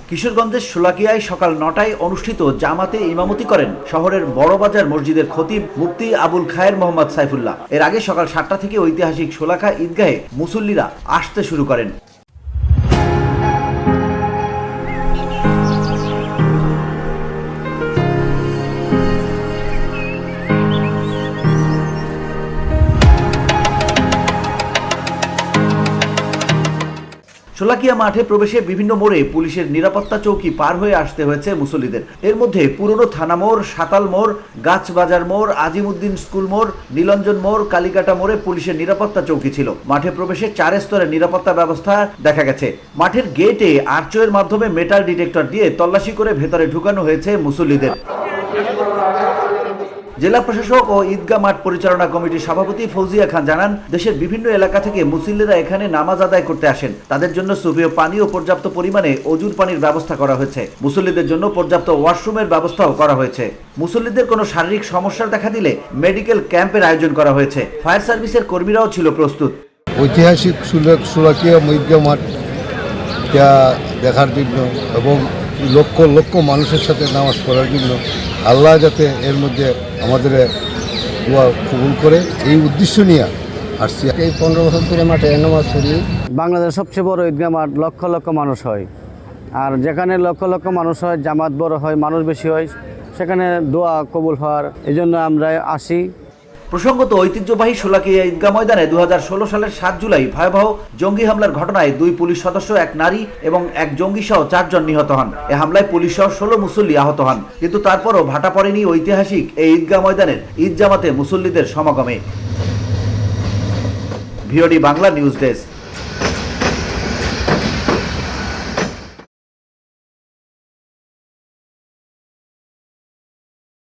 কিশোরগঞ্জের শোলাকিয়ায় সকাল ৯টায় অনুষ্ঠিত জামাতে ইমামতি করেন শহরের বড়বাজার মসজিদের খতিব মুফতি আবুল খায়ের মোহাম্মদ সাইফুল্লাহ। এর আগে সকাল ৭টা থেকে ঐতিহাসিক শোলাকা ঈদগাহে মুসল্লিরা আসতে শুরু করেন। শোলাকিয়া মাঠে প্রবেশে বিভিন্ন মোড়ে পুলিশের নিরাপত্তা চৌকি পার হয়ে আসতে হয়েছে মুসল্লিদের। এর মধ্যে পুরনো থানা মোড়, সাতাল মোড়, গাছবাজার মোড়, আজিমউদ্দিন স্কুল মোড়, নীলঞ্জন মোড়, কালীকাটা মোড়ে পুলিশের নিরাপত্তা চৌকি ছিল। মাঠে প্রবেশে 4 স্তরের নিরাপত্তা ব্যবস্থা দেখা গেছে। মাঠের গেটে আর্চওয়ের মাধ্যমে মেটাল ডিটেক্টর দিয়ে তল্লাশি করে ভেতরে ঢুকানো হয়েছে মুসল্লিদের। জেলা প্রশাসক ও ঈদগাহ মাঠ পরিচালনা কমিটির সভাপতি ফৌজিয়া খান জানান, দেশের বিভিন্ন এলাকা থেকে মুসল্লিরা এখানে নামাজ আদায় করতে আসেন। তাদের জন্য সুপেয় পানি ও পর্যাপ্ত পরিমাণে অজুর পানির ব্যবস্থা করা হয়েছে। মুসল্লিদের জন্য পর্যাপ্ত ওয়াশরুমের ব্যবস্থাও করা হয়েছে। মুসল্লিদের কোনো শারীরিক সমস্যা দেখা দিলে মেডিকেল ক্যাম্পের আয়োজন করা হয়েছে। ফায়ার সার্ভিসের কর্মীরাও ছিল প্রস্তুত। ঐতিহাসিক শোলাকিয়া ঈদগাহ মাঠ দেখার জন্য এবং লক্ষ লক্ষ মানুষের সাথে নামাজ পড়ার জন্য আল্লাহ যাতে এর মধ্যে আমাদের দোয়া কবুল করে, এই উদ্দেশ্য নিয়ে আসছি। এই 15 বছর ধরে মাঠে নামাজ পড়ি। বাংলাদেশের সবচেয়ে বড় ঈদগাহ মাঠ, লক্ষ লক্ষ মানুষ হয়। আর যেখানে লক্ষ লক্ষ মানুষ হয়, জামাত বড় হয়, মানুষ বেশি হয়, সেখানে দোয়া কবুল হওয়ার এই জন্য আমরা আসি। প্রসঙ্গত, ঐতিহ্যবাহী শোলাকিয়া ঈদগাহ ময়দানে 2016 সালের 7 জুলাই ভয়াবহ জঙ্গি হামলার ঘটনায় 2 পুলিশ সদস্য, 1 নারী এবং 1 জঙ্গি সহ 4 জন নিহত হন। এ হামলায় পুলিশ সহ 16 মুসল্লি আহত হন। কিন্তু তারপরও ভাটা পড়েনি ঐতিহাসিক এই ঈদগাহ ময়দানের ঈদ জামাতে মুসল্লিদের সমাগমে। VOD Bangla news desk.